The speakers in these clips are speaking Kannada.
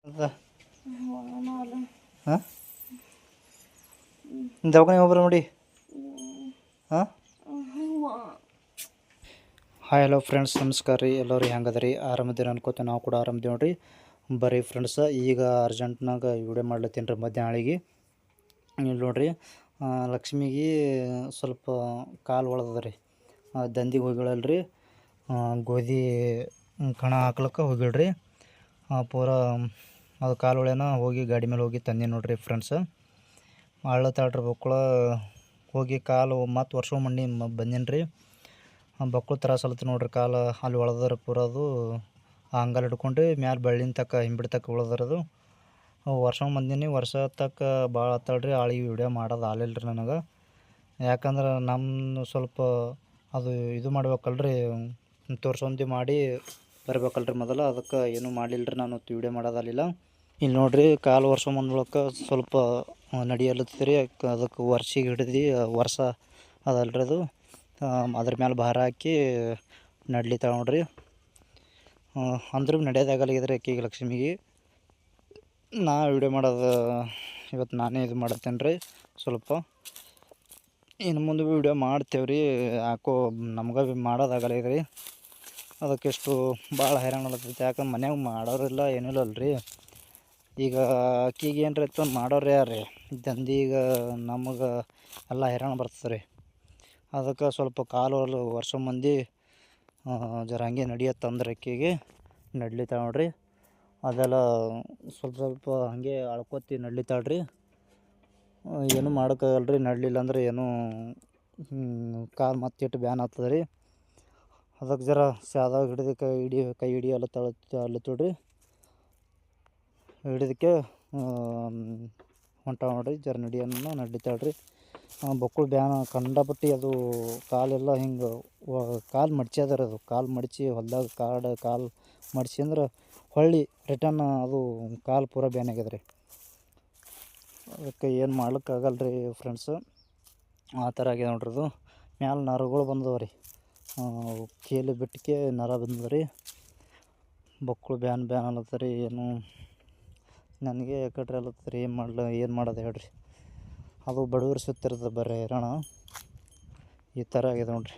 ಹಾಂ ದವಾಖಾನೆ ಹೋಗ್ಬರ ನೋಡಿ. ಹಾಂ ಹಾಯ್ ಹಲೋ ಫ್ರೆಂಡ್ಸ್, ನಮಸ್ಕಾರ ರೀ. ಎಲ್ಲರೂ ಹೆಂಗದ ರೀ? ಆರಾಮದಿರಿ ಅನ್ಕೋತ. ನಾವು ಕೂಡ ಆರಾಮದೀವಿ ನೋಡಿರಿ. ಬರ್ರಿ ಫ್ರೆಂಡ್ಸ, ಈಗ ಅರ್ಜೆಂಟ್ನಾಗ ವಿಡಿಯೋ ಮಾಡ್ಲತ್ತೀನಿ ರೀ ಮಧ್ಯಾಹ್ನಳಿಗೆ. ಇಲ್ಲಿ ನೋಡಿರಿ, ಲಕ್ಷ್ಮಿಗೆ ಸ್ವಲ್ಪ ಕಾಲು ಒಳದದ ರೀ. ದಂದಿಗೆ ಹೋಗಿಳಲ್ರಿ, ಗೋಧಿ ಕಣ ಹಾಕ್ಲಕ್ಕೆ ಹೋಗಿಳ್ರಿ. ಪೂರ ಅದು ಕಾಲು ಒಳ್ಳೆನ ಹೋಗಿ ಗಾಡಿ ಮೇಲೆ ಹೋಗಿ ತಂದೆ ನೋಡ್ರಿ ಫ್ರೆಂಡ್ಸ. ಅಳ್ಳತ್ತಾಳ್ರಿ ಬಕ್ಕಳ ಹೋಗಿ ಕಾಲು ಮತ್ತು ವರ್ಷ ಮಂಡಿ ಬಂದೀನಿ ರೀ. ಬಕ್ಕಳು ತ್ರಾಸಲತ್ತು ನೋಡ್ರಿ. ಕಾಲು ಅಲ್ಲಿ ಒಳದರ ಪೂರದು ಅಂಗಲ್ ಹಿಡ್ಕೊಂಡು ಮ್ಯಾಲೆ ಬೆಳ್ಳಿನ ತಕ್ಕ ಹಿಂಬಿಡ್ ತಕ್ಕ ಉಳ್ದರದು. ವರ್ಷ ಬಂದೀನಿ, ವರ್ಷ ತಕ್ಕ ಭಾಳ ಆತಾಳ್ರಿ. ಆಳಿಗೆ ವಿಡಿಯೋ ಮಾಡೋದು ಆಲಿಲ್ಲ ರೀ ನನಗೆ. ಯಾಕಂದ್ರೆ ನಮ್ಮ ಸ್ವಲ್ಪ ಅದು ಇದು ಮಾಡ್ಬೇಕಲ್ರಿ, ತೋರ್ಸೊಂದು ಮಾಡಿ ಬರ್ಬೇಕಲ್ರಿ ಮೊದಲು. ಅದಕ್ಕೆ ಏನೂ ಮಾಡಲಿಲ್ಲ ರೀ, ನಾನು ವಿಡಿಯೋ ಮಾಡೋದಾಗಲಿಲ್ಲ. ಇಲ್ಲಿ ನೋಡಿರಿ, ಕಾಲು ವರ್ಷ ಬಂದ್ಳಕ್ಕೆ ಸ್ವಲ್ಪ ನಡಿಯಲತ್ತೀರಿ. ಅದಕ್ಕೆ ವರ್ಷಿಗೆ ಹಿಡಿದು ವರ್ಷ ಅದಲ್ರಿ ಅದು. ಅದ್ರ ಮೇಲೆ ಭಾರ ಹಾಕಿ ನಡ್ಲಿತಾಳೆ ನೋಡ್ರಿ. ಅಂದ್ರೂ ನಡೆಯೋದಾಗಲಿದ್ರೆ ಆಕೆಗೆ ಲಕ್ಷ್ಮಿಗೆ. ನಾ ವಿಡಿಯೋ ಮಾಡೋದು ಇವತ್ತು ನಾನೇ ಇದು ಮಾಡತ್ತೇನೆ ರೀ. ಸ್ವಲ್ಪ ಇನ್ನು ಮುಂದೆ ವಿಡಿಯೋ ಮಾಡ್ತೇವೆ ರೀ. ಯಾಕೋ ನಮ್ಗೆ ಭೀ ಮಾಡೋದಾಗಲಿದೆ ರೀ. ಅದಕ್ಕೆ ಎಷ್ಟು ಭಾಳ ಹೈರಾಣ ಆಗ್ತೈತೆ. ಯಾಕಂದ್ರೆ ಮನ್ಯಾಗ ಮಾಡೋರಿಲ್ಲ ಏನಿಲ್ಲ ಅಲ್ರಿ. ಈಗ ಆಕಿಗೆ ಏನು ರೀ ಮಾಡೋರು ಯಾರು ರೀ ದಂದಿಗೆ ನಮಗೆ ಎಲ್ಲ ಹೈರಾಣ ಬರ್ತದೆ ರೀ. ಅದಕ್ಕೆ ಸ್ವಲ್ಪ ಕಾಲು ವರ್ಷ ಮಂದಿ ಜರ ಹಂಗೆ ನಡೆಯತ್ತಂದ್ರೆ ಆಕೆಗೆ ನಡ್ಲಿತಾಳೆ ನೋಡ್ರಿ. ಅದೆಲ್ಲ ಸ್ವಲ್ಪ ಹಾಗೆ ಅಳ್ಕೊತಿ ನಡ್ಲಿತಾಳ್ರಿ. ಏನೂ ಮಾಡೋಕ್ಕಾಗಲ್ರಿ. ನಡಲಿಲ್ಲ ಅಂದ್ರೆ ಏನೂ ಕಾಲು ಮತ್ತಿಟ್ಟು ಬ್ಯಾನ್ ಆಗ್ತದೆ ರೀ. ಅದಕ್ಕೆ ಜರ ಸಾದಾಗ ಹಿಡಿದು ಕೈ ಹಿಡಿಯಲ್ಲತ್ತಳ್ರಿ. ಹಿಡಿದಕ್ಕೆ ಹೊಂಟಾವ ನೋಡ್ರಿ. ಜರ ನಡಿಯೋಣ ನಡ್ಲಿತಾಳ್ರಿ. ಬಕ್ಕಳು ಬ್ಯಾನ್ ಕಂಡಪಟ್ಟಿ ಅದು ಕಾಲೆಲ್ಲ ಹಿಂಗೆ ಕಾಲು ಮಡ್ಚ್ಯದ ರೀ. ಅದು ಕಾಲು ಮಡ್ಚಿ ಹೊಲ್ದಾಗ ಕಾಲು ಮಡ್ಚಿ ಅಂದ್ರೆ ಹೊಳ್ಳಿ ರಿಟರ್ನ್ ಅದು ಕಾಲು ಪೂರ ಬ್ಯಾನ್ ಆಗ್ಯದ ರೀ. ಅದಕ್ಕೆ ಏನು ಮಾಡ್ಲಿಕ್ಕಾಗಲ್ಲ ರೀ ಫ್ರೆಂಡ್ಸು. ಆ ಥರ ಆಗ್ಯದ ನೋಡ್ರಿ. ಅದು ಮ್ಯಾಲೆ ನರಗಳು ಬಂದವ ರೀ. ಕೀಲು ಬಿಟ್ಟಿಗೆ ನರ ಬಂದದ ರೀ. ಬಕ್ಕಳು ಬ್ಯಾನ್ ಅಲ್ಲತ್ತ ರೀ. ಏನು ನನಗೆ ಕಟ್ರಿ ಅಲ್ಲತ್ತ ರೀ. ಏನು ಮಾಡೋದು ಹೇಳ್ರಿ. ಅದು ಬಡವ್ರು ಸುತ್ತಿರ್ತದೆ ಬರ್ರಿ ಹೈರಾಣ. ಈ ಥರ ಆಗಿದೆ ನೋಡ್ರಿ.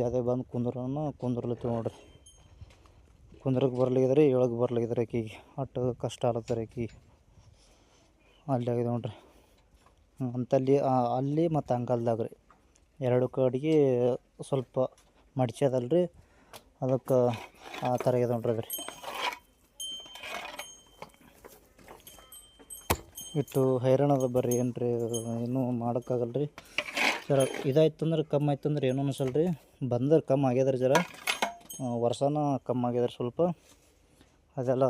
ಅದೇ ಬಂದು ಕುಂದ್ರಲತ್ತೀವಿ ನೋಡ್ರಿ. ಕುಂದ್ರಕ್ಕೆ ಬರ್ಲಿಗಿದ್ರಿ, ಏಳಕ್ಕೆ ಬರ್ಲಿಗಿದ್ರಿ. ಆಕೆಗೆ ಅಷ್ಟು ಕಷ್ಟ ಆಲತ್ತರಿ ಆಕೆಗೆ. ಅಲ್ಲಿ ಆಗಿದೆ ನೋಡ್ರಿ. ಅಲ್ಲಿ ಮತ್ತು ಅಂಗಲ್ದಾಗ ರೀ, ಎರಡು ಕಡೆಗೆ ಸ್ವಲ್ಪ ಮಡ್ಚದಲ್ರಿ. ಅದಕ್ಕೆ ಆ ಥರ ಆಗಿದೆ ನೋಡ್ರಿ. ಅದ್ರಿ ಇಟ್ಟು ಹೈರಾಣದ ಬರ್ರಿ. ಏನು ರೀ, ಏನೂ ಮಾಡೋಕ್ಕಾಗಲ್ಲ ರೀ. ಜರ ಇದಾಯ್ತು ಅಂದ್ರೆ ಕಮ್ಮಿ ಆಯ್ತು ಅಂದ್ರೆ ಏನೂ ಅನಿಸಲ್ಲ ರೀ. ಬಂದ್ರೆ ಕಮ್ಮಿ ಆಗ್ಯದ್ರಿ. ಜರ ವರ್ಷನ ಕಮ್ಮಿ ಆಗ್ಯದ್ರಿ ಸ್ವಲ್ಪ. ಅದೆಲ್ಲ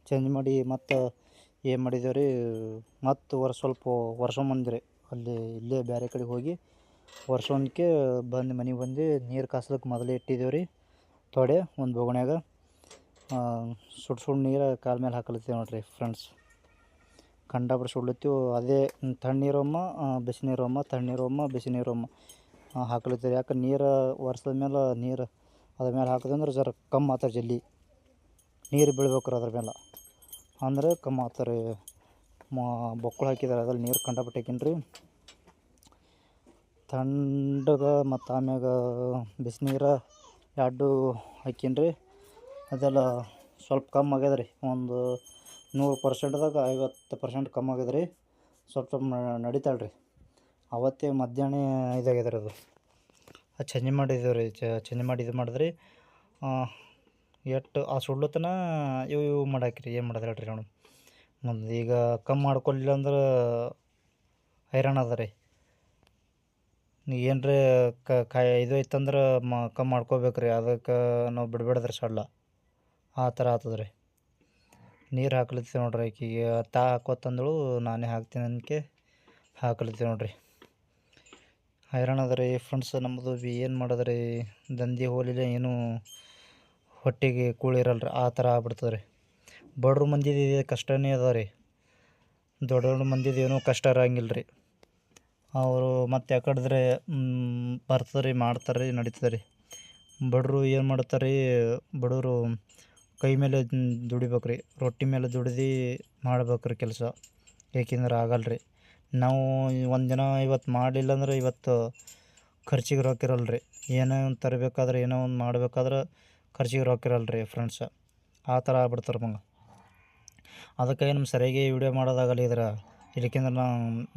ಚೇಂಜ್ ಮಾಡಿ ಮತ್ತು ಏನು ಮಾಡಿದ್ದೇವೆ ರೀ, ಮತ್ತು ಸ್ವಲ್ಪ ವರ್ಷ ಬಂದ್ರಿ. ಇಲ್ಲೇ ಬೇರೆ ಕಡೆ ಹೋಗಿ ವರ್ಷಕ್ಕೆ ಬಂದು ಮನೆಗೆ ಬಂದು ನೀರು ಕಾಸ್ಲಿಕ್ಕೆ ಮೊದಲೇ ಇಟ್ಟಿದ್ದೇವೆ ರೀ. ತೊಡೆ ಒಂದು ಬೋಗಣ್ಯಾಗ ಸುಡು ನೀರು ಕಾಲ ಮೇಲೆ ಹಾಕಲತ್ತೀವಿ ನೋಡ್ರಿ ಫ್ರೆಂಡ್ಸ್. ಕಂಡಪಟ್ಟು ಸುಡ್ಲತ್ತೀವಿ. ಅದೇ ತಣ್ಣೀರೊಮ್ಮ ಬಿಸಿ ನೀರೊಮ್ಮ, ತಣ್ಣೀರೊಮ್ಮ ಬಿಸಿ ನೀರೊಮ್ಮ ಹಾಕ್ಲತ್ತೀವಿ. ಯಾಕೆ ನೀರು ವರ್ಷದ ಮೇಲೆ ನೀರು ಅದ್ರ ಮೇಲೆ ಹಾಕಿದಂದ್ರೆ ಜರ ಕಮ್ಮಿ ಆಗ್ತಾರೆ. ಜಲ್ದಿ ನೀರು ಬೀಳ್ಬೇಕ್ರಿ ಅದ್ರ ಮೇಲೆ, ಅಂದರೆ ಕಮ್ಮಿ ಆಗ್ತಾರೆ. ಬೊಕ್ಕಳು ಹಾಕಿದ್ದಾರೆ, ಅದ್ರಲ್ಲಿ ನೀರು ಕಂಡಪಟ್ಟು ಹಾಕಿನ್ರಿ. ತಣ್ಣಗೆ ಮತ್ತು ಆಮ್ಯಾಗ ಬಿಸಿನೀರು ಎರಡು ಹಾಕಿನ್ರಿ. ಅದೆಲ್ಲ ಸ್ವಲ್ಪ ಕಮ್ಮಿ ಆಗ್ಯದ ರೀ. ಒಂದು 100%ದಾಗ 50% ಕಮ್ಮಿ ಆಗ್ಯದ ರೀ. ಸ್ವಲ್ಪ ನಡೀತಾಳೆ ರೀ. ಅವತ್ತೇ ಮಧ್ಯಾಹ್ನ ಇದಾಗ್ಯದ ರೀ. ಅದು ಚೇಂಜ್ ಮಾಡಿದ್ದೇವೆ ರೀ. ಚೇಂಜ್ ಮಾಡಿ ಇದು ಮಾಡಿದ್ರಿ. ಎಷ್ಟು ಆ ಸುಡ್ಲತ್ತನ ಇವು ಮಾಡಾಕ್ರಿ. ಏನು ಮಾಡೋದು ಹೇಳ್ರಿ ನೋಡು. ಮುಂದೆ ಈಗ ಕಮ್ಮಿ ಮಾಡ್ಕೊಲಿಲ್ಲ ಅಂದ್ರೆ ಹೈರಾಣ ಅದ ರೀ. ಏನರೇ ಇದು ಐತಂದ್ರೆ ಕಮ್ಮಿ ಮಾಡ್ಕೋಬೇಕ್ರಿ. ಅದಕ್ಕೆ ನಾವು ಬಿಡ್ಬೇಡ್ದ್ರಿ ಸಡ್ಲ. ಆ ಥರ ಆಗ್ತದೆ ರೀ. ನೀರು ಹಾಕ್ಲತ್ತೀವಿ ನೋಡ್ರಿ. ಆಕೆಗೆ ಹಾಕೋತಂದಳು, ನಾನೇ ಹಾಕ್ತೀನಿ ಅಂದ್ಕೆ ಹಾಕ್ಲತ್ತೀವಿ ನೋಡ್ರಿ. ಹೈರಾಣ ಅದ ರೀ ಫ್ರೆಂಡ್ಸ್. ನಮ್ಮದು ಭೀ ಏನು ಮಾಡೋದು ರೀ. ದಂಧೆ ಹೋಲಿಲ್ಲ ಏನೂ ಹೊಟ್ಟೆಗೆ ಕೂಳಿರಲ್ಲ ರೀ. ಆ ಥರ ಆಗ್ಬಿಡ್ತದೆ ರೀ. ಬಡ್ರ ಮಂದಿದು ಕಷ್ಟನೇ ಅದ ರೀ. ದೊಡ್ಡ ದೊಡ್ಡ ಮಂದಿದು ಏನೂ ಕಷ್ಟ ಇರೋಂಗಿಲ್ಲ ರೀ. ಅವರು ಮತ್ತು ಯಾಕಡಿದ್ರೆ ಬರ್ತದೆ ರೀ, ಮಾಡ್ತಾರೆ ರೀ, ನಡೀತದೆ ರೀ. ಬಡವರು ಏನು ಮಾಡ್ತಾರೆ ರೀ, ಬಡವರು ಕೈ ಮೇಲೆ ದುಡಿಬೇಕು ರೀ, ರೊಟ್ಟಿ ಮೇಲೆ ದುಡ್ದು ಮಾಡ್ಬೇಕು ರೀ ಕೆಲಸ. ಏಕೆಂದ್ರೆ ಆಗಲ್ಲ ರೀ. ನಾವು ಒಂದು ದಿನ ಇವತ್ತು ಮಾಡಲಿಲ್ಲ ಅಂದ್ರೆ ಇವತ್ತು ಖರ್ಚಿಗೆ ರೊಕ್ಕ ಇರಲ್ಲ ರೀ. ಏನೋ ಒಂದು ತರಬೇಕಾದ್ರೆ, ಏನೋ ಒಂದು ಮಾಡಬೇಕಾದ್ರೆ ಖರ್ಚಿಗೆ ರೊಕ್ಕ ಇರಲ್ಲ ರೀ ಫ್ರೆಂಡ್ಸ. ಆ ಥರ ಆಗ್ಬಿಡ್ತಾರೆ ಅದಕ್ಕಾಗಿ ನಮ್ಮ ಸರಿಯಾಗಿ ವಿಡಿಯೋ ಮಾಡೋದಾಗಲ್ಲ ಇದ್ರೆ. ಇದಕ್ಕೆಂದ್ರೆ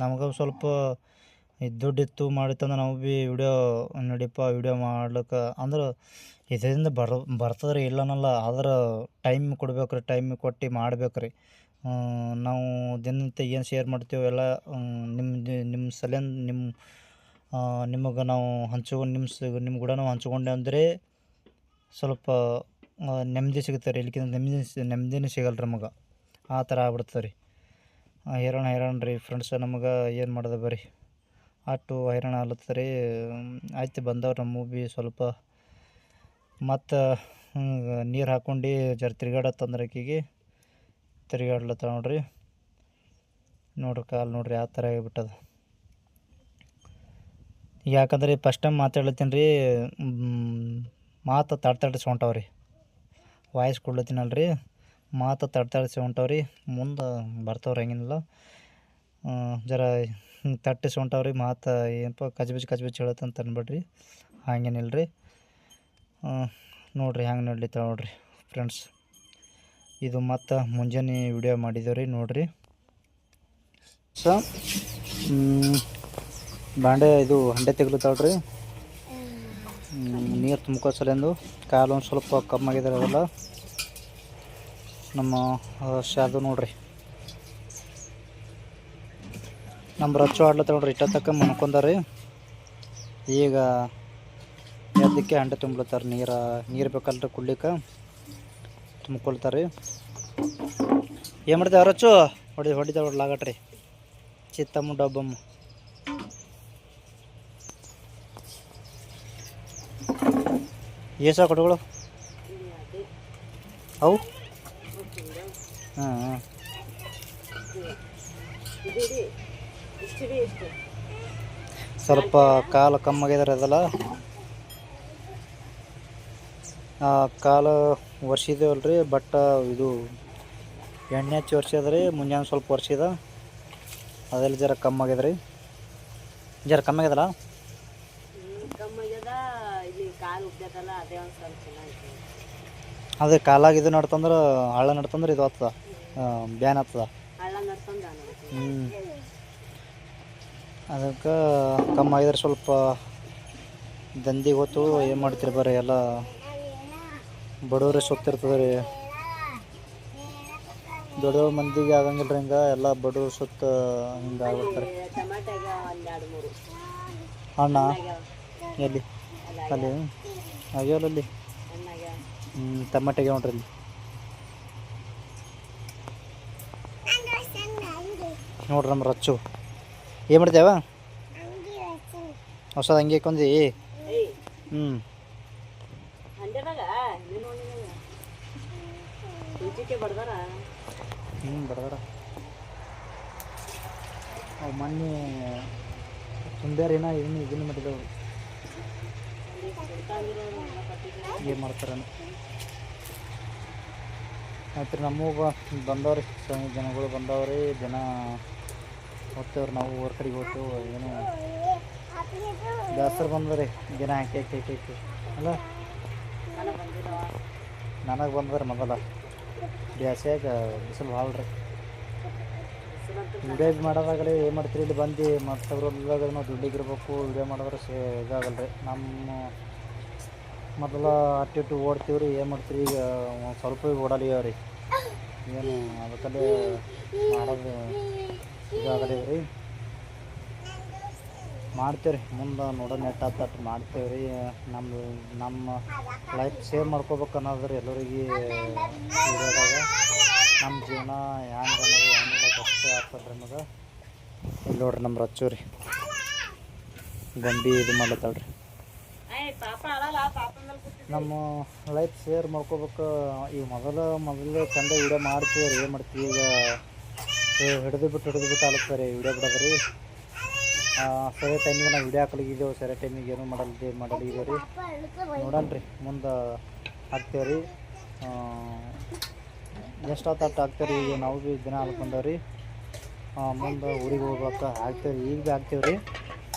ನಮಗೆ ಸ್ವಲ್ಪ ದುಡ್ಡಿತ್ತು ಮಾಡಿತ್ತಂದ್ರೆ ನಾವು ಭೀ ವಿಡಿಯೋ ನಡಿಯಪ್ಪ ವಿಡಿಯೋ ಮಾಡ್ಲಿಕ್ಕೆ ಅಂದ್ರೆ ಇದರಿಂದ ಬರ್ತದೆ ರೀ, ಇಲ್ಲನಲ್ಲ. ಆದ್ರೆ ಟೈಮ್ ಕೊಡ್ಬೇಕು ರೀ, ಟೈಮ್ ಕೊಟ್ಟು ಮಾಡ್ಬೇಕು ರೀ. ನಾವು ದಿನನಿತ್ಯ ಏನು ಶೇರ್ ಮಾಡ್ತೀವಿ ಎಲ್ಲ ನಿಮ್ಮ ಸಲಿಂದ ನಿಮಗೆ ನಾವು ನಿಮ್ಮ ಕೂಡ ನಾವು ಹಂಚ್ಕೊಂಡೆ ಅಂದರೆ ಸ್ವಲ್ಪ ನೆಮ್ಮದಿ ಸಿಗುತ್ತೆ ರೀ. ಇಲ್ಲಿಕ್ಕಿಂತ ನೆಮ್ಮದಿನೇ ಸಿಗಲ್ಲ ರೀ ನಮಗೆ. ಆ ಥರ ಆಗ್ಬಿಡ್ತದೆ ರೀ. ಹೈರಾಣ ರೀ ಫ್ರೆಂಡ್ಸ. ನಮಗೆ ಏನು ಮಾಡೋದು ಬರ್ರಿ, ಅಷ್ಟು ಹೈರಾಣ ಆಗ್ಲತ್ತದ ರೀ. ಆಯ್ತು ಬಂದವ್ರು ನಮ್ಮ ಭೀ ಸ್ವಲ್ಪ ಮತ್ತು ನೀರು ಹಾಕ್ಕೊಂಡು ಜರ ತಿರ್ಗಾಡತ್ತಂದ್ರೆ ಆಕೆಗೆ ತಿರ್ಗಾಡ್ಲತ್ತ ನೋಡ್ರಿ ಕಾಲು ನೋಡ್ರಿ ಆ ಥರ ಆಗಿಬಿಟ್ಟದ. ಯಾಕಂದ್ರೆ ಫಸ್ಟ್ ಟೈಮ್ ಮಾತಾಡ್ಲತ್ತೀನಿ ರೀ, ಮಾತು ತಡ್ತಾಡಿಸಿ ಹೊಂಟವ್ರಿ. ವಾಯ್ಸ್ ಕೊಡ್ಲತ್ತೀನಲ್ರಿ, ಮಾತು ತಡ್ತಾಡಿಸಿ ಹೊಂಟವ್ರಿ. ಮುಂದೆ ಬರ್ತವ್ರಿ, ಹಂಗೇನಿಲ್ಲ. ಜರ ತಟ್ಟಿಸಿ ಹೊಂಟವ್ರಿ ಮಾತು. ಏನಪ್ಪ ಕಚ್ಬಿಚ್ಚಿ ಹೇಳತ್ತಂತ ಅನ್ಬೇಡ್ರಿ, ಹಂಗೇನಿಲ್ಲ ರೀ. ನೋಡಿರಿ ಹ್ಯಾಂಗೆ ನಡ್ಲಿತ್ತಾವ ನೋಡ್ರಿ ಫ್ರೆಂಡ್ಸ್. ಇದು ಮತ್ತು ಮುಂಜಾನೆ ವಿಡಿಯೋ ಮಾಡಿದ್ದೇವೆ ರೀ ನೋಡಿರಿ. ಬಾಂಡೆ ಇದು ಹಂಡೆ ತೆಗ್ಲತ್ತಾವ್ರಿ. ನೀರು ತುಂಬ್ಕೋ ಸಲಿಂದು ಕಾಲು ಒಂದು ಸ್ವಲ್ಪ ಕಮ್ಮಾಗಿದ್ದಾರೆ ಅದೆಲ್ಲ. ನಮ್ಮ ಶಾದು ನೋಡ್ರಿ, ನಮ್ಮ ರಚ್ಚು ಆಡ್ಲತ್ತ ನೋಡ್ರಿ. ಇಷ್ಟೊತ್ತಕ್ಕ ಮನ್ಕೊಂಡಾರಿ. ಈಗ ಎದ್ದಕ್ಕೆ ಹಂಡೆ ತುಂಬ್ಲತ್ತಾರೆ. ನೀರು ಬೇಕಲ್ರಿ ಕುಡ್ಲಿಕ್ಕೆ, ತುಂಬ್ಕೊಳ್ತಾರೆ. ಏನು ಮಾಡ್ತೇವೆ ರಚ್ಚು? ಹೊಡಿತಾವ ಲಾಗಟ್ರಿ ಚಿತ್ತಮ್ಮ ಡಬ್ಬಮ್ಮ. ಏಸ ಕೊಟ್ಟಗಳು ಅವು? ಹಾಂ ಸ್ವಲ್ಪ ಕಾಲು ಕಮ್ಮಾಗಿದಾರೆ ಅದೆಲ್ಲ. ಕಾಲು ಒರ್ಸಿದೇವಲ್ರಿ, ಬಟ್ ಇದು ಎಣ್ಣೆ ಹಚ್ಚಿ ಒರ್ಸಿದ ರೀ. ಮುಂಜಾನೆ ಸ್ವಲ್ಪ ಒರ್ಸಿದ, ಅದೆಲ್ಲ ಜರ ಕಮ್ಮಾಗ್ಯದ ರೀ. ಜರ ಕಮ್ಮಾಗ್ಯದಲ್ಲ, ಅದೇ ಕಾಲಾಗ ಇದು ನಡ್ತಂದ್ರೆ ಹಳ್ಳ ನಡ್ತಂದ್ರೆ ಇದು ಆಗ್ತದ, ಬ್ಯಾನ್ ಆಗ್ತದ. ಅದಕ್ಕೆ ಕಮ್ಮಾಗಿದ್ರೆ ಸ್ವಲ್ಪ ದಂದಿಗೆ ಹೊತ್ತು ಏನು ಮಾಡ್ತೀರಿ ಬರ್ರಿ. ಎಲ್ಲ ಬಡವ್ರೆ ಸುತ್ತಿರ್ತದೆ ರೀ, ದೊಡ್ಡ ಮಂದಿಗೆ ಆಗಂಗಿಲ್ಲ ರೀ. ಹಿಂಗೆ ಎಲ್ಲ ಬಡವ್ರು ಸುತ್ತ ಹಿಂಗೆ ಆಗ್ಬಿಡ್ತಾರೆ. ಅಣ್ಣ ಎಲ್ಲಿ ಅಲ್ಲಿ ಆಗ್ಯಾವಲ್ಲ ಅಲ್ಲಿ ಟಮಾಟೆಗೆ ನೋಡ್ರಿ ಅಲ್ಲಿ ನೋಡ್ರಿ. ನಮ್ಮ ರಚ್ಚು ಏನು ಮಾಡ್ತೇವ? ಹೊಸದು ಹಂಗೆ ಕೊಂದಿ. ಬಡದಾರ ಅವು ಮೊನ್ನೆ ತುಂಬ್ಯಾರೇನ ಇದನ್ನು ಮಾಡಿದವು. ಏನು ಮಾಡ್ತಾರ ಆಯ್ತು ರೀ. ನಮಗೂ ಬಂದವ್ರಿ, ಜನಗಳು ಬಂದವ್ರಿ. ದಿನ ಹೋಗ್ತೇವ್ರಿ ನಾವು ಊರ ಕಡೆಗೆ ಹೋಗ್ತೇವೆ. ಏನು ಬೇಸರ ಬಂದ್ರಿ ದಿನ ಹಾಕಿ ಅಲ್ಲ. ನನಗೆ ಬಂದ್ರೆ ಮೊದಲ ಬ್ಯಾಸ್ಯಾಗ ಬಿಸಿಲು ಭಾಳ ರೀ. ವಿಡಿಯೋ ಮಾಡೋದಾಗಲಿ ಏನು ಮಾಡ್ತೀರಿ, ಇಲ್ಲಿ ಬಂದು ಮತ್ತು ಅವ್ರಲ್ಲಾಗ ನಾವು ದುಡ್ಡಿಗಿರ್ಬೇಕು. ವಿಡಿಯೋ ಮಾಡಿದ್ರೆ ಇದಾಗಲ್ಲ ರೀ. ನಮ್ಮ ಮೊದಲ ಅಟ್ಟಿಟ್ಟು ಓಡ್ತೀವಿ ರೀ. ಏನು ಮಾಡ್ತೀರಿ, ಈಗ ಒಂದು ಸ್ವಲ್ಪ ಓಡಲಿಯವ ರೀ. ಏನು ಅದಕ್ಕಲ್ಲೇ ಮಾಡೋದು ಇದಾಗಲಿ ರೀ. ಮಾಡ್ತೀವಿ ರೀ ಮುಂದೆ ನೋಡೋ ನೆಟ್ ಹತ್ತು ಮಾಡ್ತೇವೆ ರೀ. ನಮ್ಮ ಲೈಫ್ ಸೇವ್ ಮಾಡ್ಕೋಬೇಕು ಅನ್ನೋದು ರೀ ಎಲ್ಲರಿಗೆ ವಿಡಿಯೋದಾಗ. ನಮ್ಮ ಜೀವನ ಹ್ಯಾಂಗೆ ಅನ್ನೋದು ಹೆಂಗಿಲ್ಲ ಕಷ್ಟ ಆಗ್ತದೆ ರೀ ನಮಗೆ. ಇಲ್ಲಿ ನೋಡ್ರಿ ನಮ್ಮ ರಚ್ಚು ರೀ ಗೊಂಬಿ ಇದು ಮಾಡ್ಲತ್ತಾಳ್ರಿ. ನಮ್ಮ ಲೈಫ್ ಶೇರ್ ಮಾಡ್ಕೋಬೇಕು. ಈಗ ಮೊದಲು ಚಂದ ವಿಡಿಯೋ ಮಾಡ್ತೀವಿ ರೀ. ಏನು ಮಾಡ್ತೀವಿ, ಈಗ ಹಿಡಿದು ಬಿಟ್ಟು ಆಲತ್ತಾರೆ ರೀ ವಿಡಿಯೋ ಬಿಡೋದು ರೀ. ಸರಿ ಟೈಮಿಗೆ ನಾವು ವಿಡಿಯೋ ಹಾಕಲಿಗಿದ್ದೇವೆ, ಸರಿ ಟೈಮಿಗೆ ಏನೂ ಮಾಡಲಿದ್ದೇವೆ ರೀ. ನೋಡೋಣ ರೀ ಮುಂದೆ ಹಾಕ್ತೇವೆ ರೀ. ಎಷ್ಟೊತ್ತು ಆಗ್ತೀವಿ ಈಗ ನಾವು ಭೀ ದಿನ ಅಲ್ಕೊಂಡವ್ರಿ ಮುಂದೆ ಊರಿಗೆ ಹೋಗ್ಬೇಕು ಆಗ್ತೀವಿ ಈಗ ಭೀ ಆಗ್ತೀವಿ ರೀ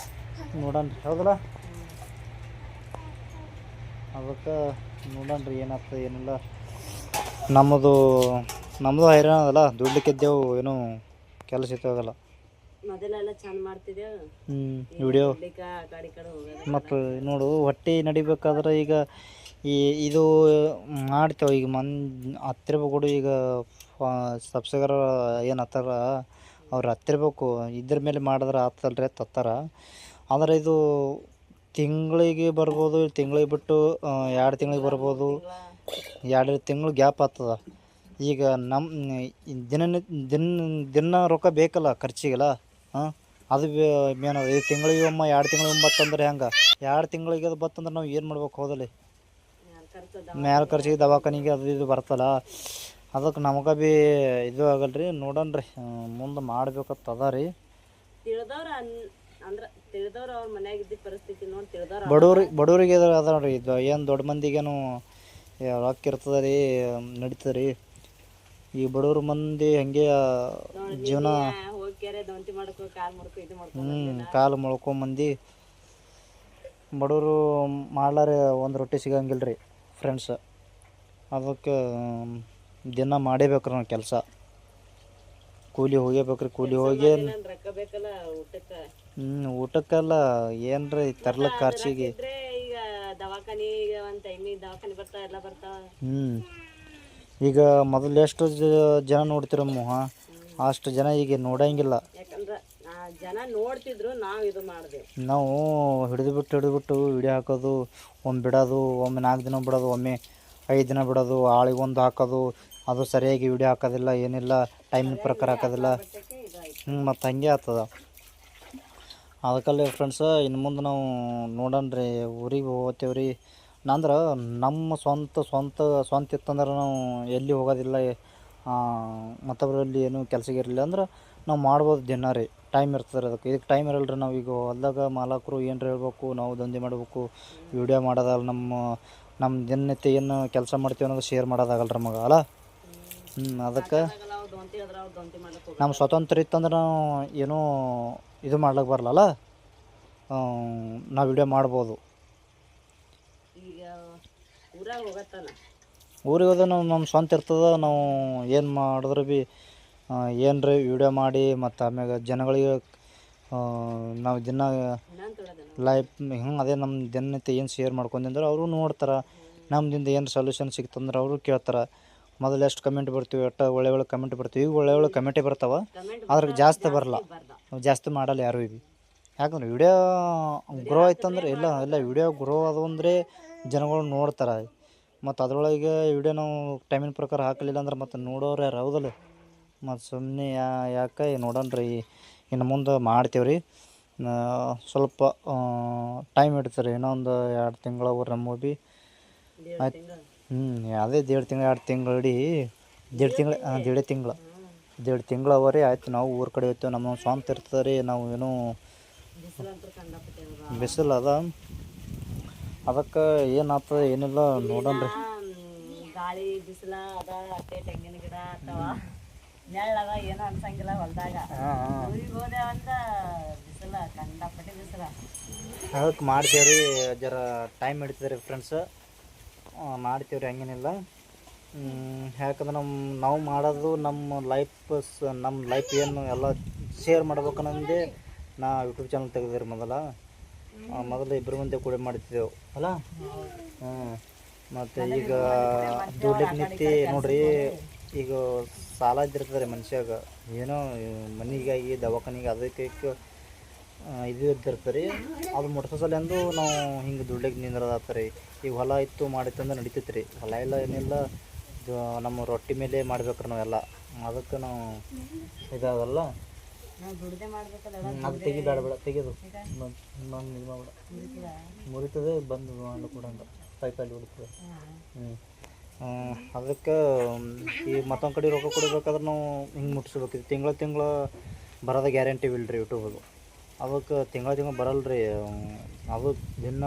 ನೋಡೋಣ ರೀ ಹೌದಲ್ಲ ಅದಕ್ಕೆ ನೋಡೋಣ ರೀ ಏನಾಗ್ತದೆ ಏನಿಲ್ಲ ನಮ್ಮದು ಹೈರಾಣ ಅದಲ್ಲ ದುಡ್ಲಿಕ್ಕಿದ್ದೇವು ಏನೂ ಕೆಲಸ ಇತ್ತಾಗಲ್ಲ ಮೊದಲೆಲ್ಲ ಚಂದ ಮಾಡ್ತಿದ್ದೇವೆ ವಿಡಿಯೋ ಮತ್ತು ನೋಡು ಹೊಟ್ಟೆ ನಡಿಬೇಕಾದ್ರೆ ಈಗ ಇದು ಮಾಡ್ತೇವೆ ಈಗ ಹತ್ತಿರಬೇಕು ಈಗ ಸಬ್ಸ್ಕ್ರೈಬರ್ ಏನು ಹತ್ತಾರ ಅವ್ರು ಹತ್ತಿರಬೇಕು ಇದ್ರ ಮೇಲೆ ಮಾಡಿದ್ರೆ ಆಗ್ತಲ್ರಿ ತತ್ತಾರ ಆದರೆ ಇದು ತಿಂಗಳಿಗೆ ಬರ್ಬೋದು ತಿಂಗಳಿಗೆ ಬಿಟ್ಟು 2 ತಿಂಗಳಿಗೆ ಬರ್ಬೋದು 2 ತಿಂಗಳು ಗ್ಯಾಪ್ ಆಗ್ತದ ಈಗ ನಮ್ಮ ದಿನ ರೊಕ್ಕ ಬೇಕಲ್ಲ ಖರ್ಚಿಗೆಲ್ಲ ಅದು ಮೇನ್ ಅದು ತಿಂಗಳಿಗೆ 2 ತಿಂಗಳಿಗೆ ಬತ್ತಂದ್ರೆ ಹೆಂಗೆ 2 ತಿಂಗಳಿಗೆ ಅದು ಬತ್ತಂದ್ರೆ ನಾವು ಏನು ಮಾಡ್ಬೇಕು ಹೋದಲ್ಲಿ ಮ್ಯಾಲ ಖರ್ಚಿಗೆ ದವಾಖಾನಿಗೆ ಅದು ಇದು ಬರ್ತಲ್ಲ ಅದಕ್ಕೆ ನಮಗೆ ಭೀ ಇದು ಆಗಲ್ರಿ ನೋಡೋಣ ರೀ ಮುಂದೆ ಮಾಡ್ಬೇಕಂತ ಅದ ರೀ ಬಡವ್ರಿಗೆ ಅದ ನೋಡ್ರಿ ಇದು ಏನು ದೊಡ್ಡ ಮಂದಿಗೇನು ರೊಕ್ಕ ಇರ್ತದೆ ರೀ ನಡೀತದೆ ರೀ ಈ ಬಡವ್ರ ಮಂದಿ ಹಂಗೆ ಜೀವನ ಕಾಲು ಮೊಳ್ಕೊಂಬಂದು ಬಡವರು ಮಾಡ್ಲಾರೆ ಒಂದು ರೊಟ್ಟಿ ಸಿಗಂಗಿಲ್ಲ ರೀ ಫ್ರೆಂಡ್ಸ್ ಅದಕ್ಕೆ ದಿನ ಮಾಡೇಬೇಕ್ರಿ ನಾವು ಕೆಲಸ ಕೂಲಿ ಹೋಗೇಬೇಕ್ರಿ ಕೂಲಿ ಹೋಗಿ ಊಟಕ್ಕೆಲ್ಲ ಏನ್ರಿ ತರ್ಲಕ್ಕೆ ಖರ್ಚಿಗೆ ಈಗ ಮೊದಲು ಎಷ್ಟು ಜನ ನೋಡ್ತಿರಮ್ಮ ಅಷ್ಟು ಜನ ಈಗ ನೋಡಂಗಿಲ್ಲ ನಾವು ಹಿಡಿದುಬಿಟ್ಟು ವಿಡಿಯೋ ಹಾಕೋದು ಒಮ್ಮೆ ಬಿಡೋದು ಒಮ್ಮೆ 4 ದಿನ ಬಿಡೋದು ಒಮ್ಮೆ 5 ದಿನ ಬಿಡೋದು ಆಳಿಗೆ ಒಂದು ಹಾಕೋದು ಅದು ಸರಿಯಾಗಿ ವಿಡಿಯೋ ಹಾಕೋದಿಲ್ಲ ಏನಿಲ್ಲ ಟೈಮಿನ ಪ್ರಕಾರ ಹಾಕೋದಿಲ್ಲ ಮತ್ತು ಹಂಗೆ ಆಗ್ತದ ಅದಕ್ಕಲ್ಲೇ ಫ್ರೆಂಡ್ಸ ಇನ್ನು ಮುಂದೆ ನಾವು ನೋಡೋಣ ರೀ ಊರಿಗೆ ಹೋಗ್ತೇವೆ ರೀ ನಂದ್ರೆ ನಮ್ಮ ಸ್ವಂತ ಇತ್ತಂದ್ರೆ ನಾವು ಎಲ್ಲಿ ಹೋಗೋದಿಲ್ಲ ಮತ್ತೊಬ್ಬರಲ್ಲಿ ಏನೂ ಕೆಲಸ ಇರಲಿಲ್ಲ ಅಂದ್ರೆ ನಾವು ಮಾಡ್ಬೋದು ದಿನ ರೀ ಟೈಮ್ ಇರ್ತದೆ ಅದಕ್ಕೆ ಇದಕ್ಕೆ ಟೈಮ್ ಇರಲ್ಲ ರೀ ನಾವು ಈಗ ಹೊಲ್ದಾಗ ಮಾಲಕರು ಏನರ ಹೇಳ್ಬೇಕು ನಾವು ದಂಧೆ ಮಾಡಬೇಕು ವಿಡಿಯೋ ಮಾಡೋದಲ್ಲ ನಮ್ಮ ದಿನನಿತ್ಯ ಏನು ಕೆಲಸ ಮಾಡ್ತೀವಿ ಅನ್ನೋದು ಶೇರ್ ಮಾಡೋದಾಗಲ್ಲ ರೀ ಮಗ ಅಲ್ಲ ಅದಕ್ಕೆ ನಮ್ಮ ಸ್ವತಂತ್ರ ಇತ್ತಂದ್ರೆ ನಾವು ಏನೂ ಇದು ಮಾಡ್ಲಿಕ್ಕೆ ಬರಲ್ಲ ನಾವು ವಿಡಿಯೋ ಮಾಡ್ಬೋದು ಊರಿಗೆ ಹೋದ ನಮ್ಮ ಸ್ವಂತ ಇರ್ತದೆ ನಾವು ಏನು ಮಾಡಿದ್ರೆ ಭೀ ಏನರ ವಿಡಿಯೋ ಮಾಡಿ ಮತ್ತು ಆಮ್ಯಾಗ ಜನಗಳಿಗೆ ನಾವು ದಿನ ಲೈಫ್ ಅದೇ ನಮ್ಮ ದಿನನಿತ್ಯ ಏನು ಶೇರ್ ಮಾಡ್ಕೊಂಡ್ರೆ ಅವರು ನೋಡ್ತಾರೆ ನಮ್ದಿಂದ ಏನು ಸೊಲ್ಯೂಷನ್ ಸಿಕ್ತಂದ್ರೆ ಅವರು ಕೇಳ್ತಾರೆ ಮೊದಲು ಎಷ್ಟು ಕಮೆಂಟ್ ಬರ್ತೀವಿ ಒಳ್ಳೆ ಕಮೆಂಟ್ ಬರ್ತೀವಿ ಈಗ ಒಳ್ಳೆ ಕಮೆಂಟೇ ಬರ್ತಾವೆ ಅದ್ರಾಗ ಜಾಸ್ತಿ ಬರಲ್ಲ ನಾವು ಜಾಸ್ತಿ ಮಾಡಲ್ಲ ಯಾರು ಈಗ ಯಾಕಂದ್ರೆ ವಿಡಿಯೋ ಗ್ರೋ ಆಯ್ತಂದ್ರೆ ಇಲ್ಲ ವಿಡಿಯೋ ಗ್ರೋ ಅದು ಅಂದರೆ ಜನಗಳು ನೋಡ್ತಾರೆ ಮತ್ತು ಅದರೊಳಗೆ ವಿಡಿಯೋ ನಾವು ಟೈಮಿನ ಪ್ರಕಾರ ಹಾಕಲಿಲ್ಲ ಅಂದ್ರೆ ಮತ್ತು ನೋಡೋರು ಯಾರು ಹೌದಲ್ಲ ಮತ್ತು ಸುಮ್ಮನೆ ಯಾಕೆ ನೋಡೋಣ ರೀ ಇನ್ನು ಮುಂದೆ ಮಾಡ್ತೇವೆ ರೀ ಸ್ವಲ್ಪ ಟೈಮ್ ಇಡ್ತಾರೆ ಇನ್ನೊಂದು 2 ತಿಂಗಳವ್ರು ನಮ್ಮ ಭೀ ಆಯ್ತು ಅದೇ 1.5 ತಿಂಗಳು 2 ತಿಂಗಳು ಇಡೀ 1.5 ತಿಂಗಳು ಅವರೇ ಆಯ್ತು ನಾವು ಊರ ಕಡೆ ಹೋಗ್ತೇವೆ ನಮ್ಮ ಸ್ವಂತ ಇರ್ತದೆ ರೀ ನಾವು ಏನೂ ಬಿಸಿಲು ಅದ ಅದಕ್ಕೆ ಏನಾಗ್ತದೆ ಏನಿಲ್ಲ ನೋಡೋಣ ರೀ ಗಾಳಿ ಬಿಸಿಲ ಅದ ಅಟ್ಟೆ ತೆಂಗಿನ ಗಿಡ ಅಥವಾ ನೆಳ್ಳದ ಏನು ಅನ್ಸಂಗಿಲ್ಲ ಹೊಲ್ದಾಗ ಊರಿಗೆ ಹೋದೆ ಅಂತ ಬಿಸಿಲ ಕಂಡಪಟ್ಟೆ ಬಿಸಿಲ ಅದಕ್ಕೆ ಮಾಡ್ತೇವೆ ರೀ ಜರ ಟೈಮ್ ಹಿಡಿತದೆ ರೀ ಫ್ರೆಂಡ್ಸ್ ಮಾಡ್ತೀವಿ ರೀ ಹಂಗೇನಿಲ್ಲ ಯಾಕಂದ್ರೆ ನಾವು ಮಾಡೋದು ನಮ್ಮ ಲೈಫ್ ಏನು ಎಲ್ಲ ಶೇರ್ ಮಾಡ್ಬೇಕನ್ನಂದೇ ನಾ ಯೂಟ್ಯೂಬ್ ಚಾನಲ್ ತೆಗೆದಿರಿ ಮೊದಲು ಇಬ್ಬರು ಮಂದಿ ಕೂಡ ಮಾಡ್ತಿದ್ದೆವು ಅಲ್ಲ ಮತ್ತು ಈಗ ದುಡ್ಲಿಕ್ಕೆ ನಿಂತು ನೋಡ್ರಿ ಈಗ ಸಾಲ ಇದ್ದಿರ್ತದೆ ರೀ ಮನುಷ್ಯಾಗ ಏನೋ ಮನೆಗಾಗಿ ದವಾಖಾನಿಗೆ ಅದಕ್ಕೆ ಇದು ಇದ್ದಿರ್ತದೆ ರೀ ಅದು ಮುಟ್ಸೋಸಲ್ಲ ಎಂದು ನಾವು ಹಿಂಗೆ ದುಡ್ಲಿಕ್ಕೆ ನಿಂದ್ರದಾಗ್ತದೆ ರೀ ಈಗ ಹೊಲ ಇತ್ತು ಮಾಡಿತ್ತಂದ್ರೆ ನಡಿತೈತೆ ರೀ ಹೊಲ ಎಲ್ಲ ಏನಿಲ್ಲ ನಮ್ಮ ರೊಟ್ಟಿ ಮೇಲೆ ಮಾಡ್ಬೇಕ್ರಿ ನಾವೆಲ್ಲ ಅದಕ್ಕೆ ನಾವು ಇದಾಗಲ್ಲ ಅದು ಬೇಡ ತೆಗೆದು ಇನ್ನೊಂದು ಇದು ಮಾಡ್ಬೇಡ ಮುರಿತದೆ ಬಂದು ಮಾಡಿ ಕೊಡಂಗ ಪೈಪಲ್ಲಿ ಹೊಡಿತದೆ ಅದಕ್ಕೆ ಈ ಮತ್ತೊಂದು ಕಡೆ ರೊಕ್ಕ ಕೊಡಬೇಕಾದ್ರೆ ನಾವು ಹಿಂಗೆ ಮುಟ್ಸ್ಬೇಕು ತಿಂಗಳ ಬರೋದ ಗ್ಯಾರಂಟಿ ಇಲ್ರಿ ಯೂಟ್ಯೂಬದು ಅದಕ್ಕೆ ತಿಂಗಳ ಬರಲ್ಲ ರೀ ಅದು ದಿನ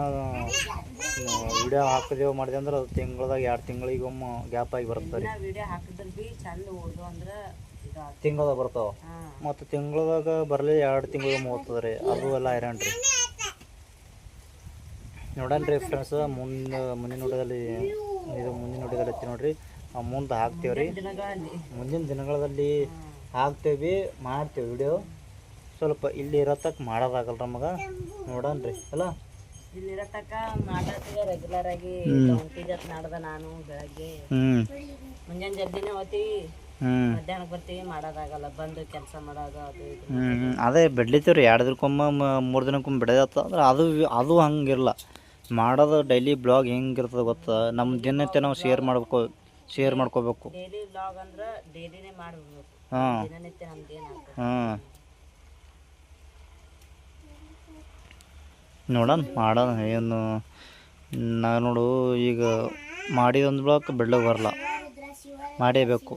ವಿಡಿಯೋ ಹಾಕಿದೇವು ಮಾಡಿದೆ ಅಂದ್ರೆ ಅದು ತಿಂಗಳದಾಗ 2 ತಿಂಗಳಿಗೊಮ್ಮೆ ಗ್ಯಾಪ್ ಆಗಿ ಬರುತ್ತೆ ರೀ. ವಿಡಿಯೋ ಹಾಕಿದ್ರೆ ಭೀ ಚಂದ ಓದು ಅಂದ್ರೆ ತಿಂಗಳದಾಗ ಬರ್ತಾವೆ. ಮತ್ತು ತಿಂಗಳದಾಗ ಬರಲಿ 2 ತಿಂಗಳಿಗೊಮ್ಮೆ ಓದ್ತದೆ ರೀ. ಅದು ಎಲ್ಲ ಐರನ್ ರೀ. ನೋಡೋಣ ರೀ ಫ್ರೆಂಡ್ಸ್, ಮುಂದಿನ ನೋಡೋದಲ್ಲಿ ಐತಿ ನೋಡ್ರಿ. ಮುಂದೆ ಹಾಕ್ತೇವೆ ರೀ. ಮುಂದಿನ ದಿನಗಳಲ್ಲಿ ಹಾಕ್ತೇವೆ, ಮಾಡ್ತೇವೆ ವಿಡಿಯೋ. ಸ್ವಲ್ಪ ಇಲ್ಲಿ ಇರತ್ತಕ್ಕೆ ಮಾಡೋದಾಗಲ್ಲ ನಮಗೆ. ನೋಡೋಣ ರೀ ಅಲ್ಲ, ಇಲ್ಲಿರೋ ತನಕ ಮಾಡ್ತೀವಿ ರೆಗ್ಯುಲರ್ ಆಗಿ. ಜೊತೆ ನಾಡ್ದ ನಾನು ಬೆಳಗ್ಗೆ ಮುಂಜಾನೆ ಜಲ್ದಿನೇ ಹೋಗ್ತೀವಿ, ಮಧ್ಯಾಹ್ನಕ್ಕೆ ಬರ್ತೀವಿ. ಮಾಡೋದಾಗಲ್ಲ, ಬಂದು ಕೆಲಸ ಮಾಡೋದು ಅದು ಇದು. ಅದೇ ಬಿಡ್ಲಿತ್ತೀವಿ ರೀ. 2 ದಿನಕ್ಕೊಮ್ಮೆ 3 ದಿನಕ್ಕೊಮ್ಮೆ ಬಿಡೋದತ್ತ ಅಂದ್ರೆ ಅದು ಹಂಗಿರಲ್ಲ. ಮಾಡೋದು ಡೈಲಿ ಬ್ಲಾಗ್ ಹೆಂಗಿರ್ತದೆ ಗೊತ್ತಾ, ನಮ್ಮ ದಿನನಿತ್ಯ ನಾವು ಶೇರ್ ಮಾಡ್ಕೋಬೇಕು. ಡೈಲಿ ಬ್ಲಾಗ್ ಅಂದ್ರೆ ಡೈಲಿನೇ ಮಾಡ್ಬೇಕು. ದಿನನಿತ್ಯ ನಮ್ದು ಏನಾಗ್ತದೆ. ನೋಡೋಣ ಮಾಡೋಣ. ಏನು ನಾ ನೋಡು ಈಗ ಮಾಡಿದೊಂದು ಬ್ಲಾಕ್ ಬಿಡ್ಲಿಕ್ಕೆ ಬರಲ್ಲ, ಮಾಡೇಬೇಕು.